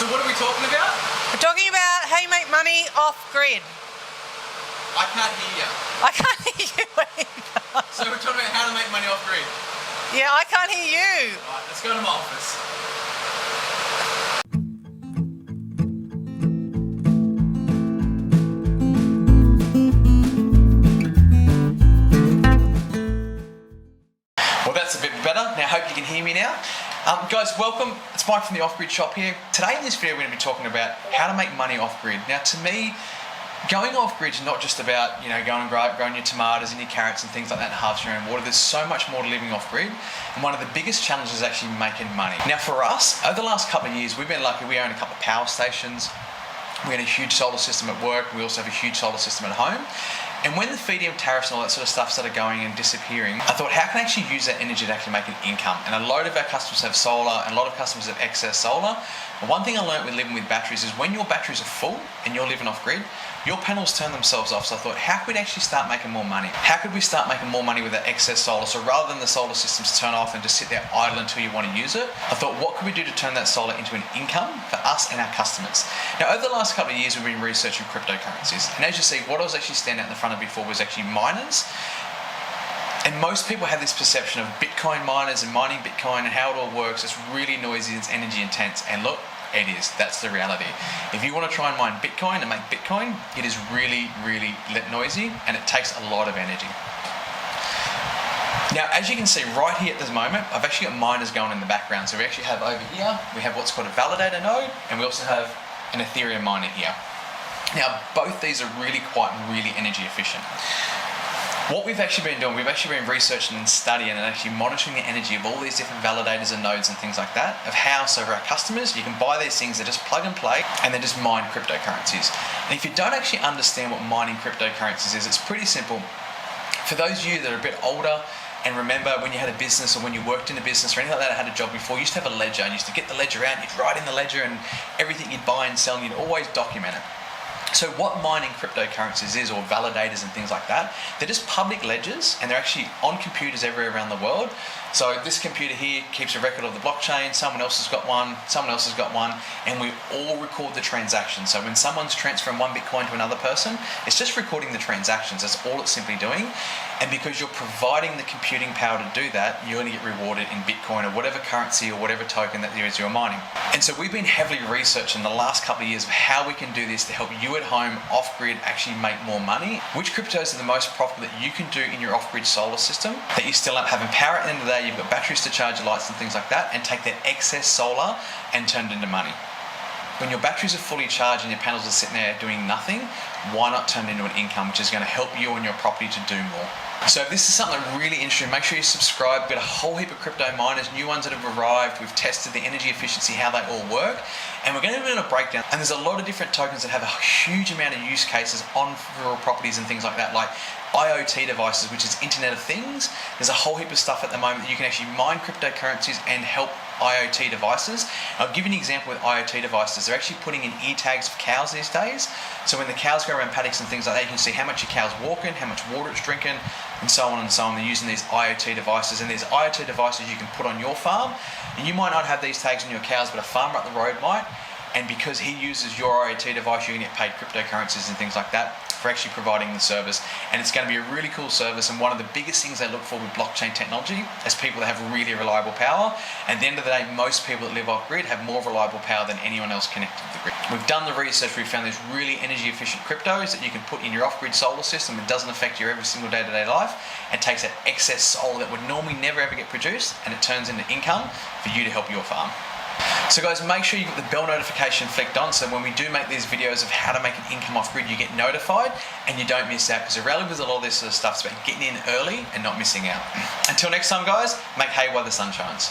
So what are we talking about? We're talking about how you make money off-grid. I can't hear you. I can't hear you either. So we're talking about how to make money off-grid. Yeah, I can't hear you. Alright, let's go to my office. Well, that's a bit better. Now, I hope you can hear me now. Guys, welcome. It's Mike from the Off Grid Shop here. Today in this video, we're going to be talking about how to make money off-grid. Now, to me, going off-grid is not just about, going and growing your tomatoes and your carrots and things like that and harvesting your own water. There's so much more to living off-grid, and one of the biggest challenges is actually making money. Now, for us, over the last couple of years, we've been lucky. We own a couple of power stations. We own a huge solar system at work. We also have a huge solar system at home. And when the feed-in tariffs and all that sort of stuff started going and disappearing, I thought, how can I actually use that energy to actually make an income? And a lot of our customers have solar, and a lot of customers have excess solar. But one thing I learned with living with batteries is when your batteries are full and you're living off-grid, your panels turn themselves off. So I thought, how could we actually start making more money? How could we start making more money with that excess solar? So rather than the solar systems turn off and just sit there idle until you want to use it, I thought, what could we do to turn that solar into an income for us and our customers? Now, over the last couple of years, we've been researching cryptocurrencies. And as you see, what I was actually standing out in the front of before was actually miners. And most people have this perception of Bitcoin miners and mining Bitcoin and how it all works. It's really noisy, it's energy intense. And look, it is. That's the reality. If you want to try and mine Bitcoin and make Bitcoin, it is really, really noisy, and it takes a lot of energy. Now, as you can see right here at this moment, I've actually got miners going in the background. So we actually have over here, we have what's called a validator node, and we also have an Ethereum miner here. Now, both these are really energy efficient. What we've actually been doing, we've actually been researching and studying and actually monitoring the energy of all these different validators and nodes and things like that, of how, so for our customers, you can buy these things that just plug and play and then just mine cryptocurrencies. And if you don't actually understand what mining cryptocurrencies is, it's pretty simple. For those of you that are a bit older and remember when you had a business or when you worked in a business or anything like that, had a job before, you used to have a ledger and you used to get the ledger out and you'd write in the ledger and everything you'd buy and sell and you'd always document it. So what mining cryptocurrencies is, or validators and things like that, they're just public ledgers and they're actually on computers everywhere around the world. So this computer here keeps a record of the blockchain, someone else has got one, someone else has got one, and we all record the transaction. So when someone's transferring one Bitcoin to another person, it's just recording the transactions. That's all it's simply doing. And because you're providing the computing power to do that, you're going to get rewarded in Bitcoin or whatever currency or whatever token that there is you're mining. And so we've been heavily researching the last couple of years of how we can do this to help you at home off-grid actually make more money. Which cryptos are the most profitable that you can do in your off-grid solar system, that you still have having power at the end of the day, you've got batteries to charge your lights and things like that, and take that excess solar and turn it into money. When your batteries are fully charged and your panels are sitting there doing nothing, why not turn it into an income, which is going to help you and your property to do more? So if this is something really interesting, make sure you subscribe. We've got a whole heap of crypto miners, new ones that have arrived. We've tested the energy efficiency, how they all work, and we're going to do a breakdown. And there's a lot of different tokens that have a huge amount of use cases on rural properties and things like that, like IoT devices, which is Internet of Things. There's a whole heap of stuff at the moment that you can actually mine cryptocurrencies and help IoT devices. I'll give you an example with IoT devices. They're actually putting in ear tags for cows these days. So when the cows go around paddocks and things like that, you can see how much your cow's walking, how much water it's drinking, and so on and so on. They're using these IoT devices, and there's IoT devices you can put on your farm. And you might not have these tags on your cows, but a farmer up the road might. And because he uses your IoT device, you can get paid cryptocurrencies and things like that for actually providing the service. And it's going to be a really cool service, and one of the biggest things they look for with blockchain technology is people that have really reliable power. And at the end of the day, most people that live off-grid have more reliable power than anyone else connected to the grid. We've done the research, we've found these really energy efficient cryptos that you can put in your off-grid solar system. It doesn't affect your every single day-to-day life. It takes that excess solar that would normally never ever get produced, and it turns into income for you to help your farm. So guys, make sure you get the bell notification flicked on, so when we do make these videos of how to make an income off-grid, you get notified and you don't miss out, because the reality with a lot of this sort of stuff is about getting in early and not missing out. Until next time guys, make hay while the sun shines.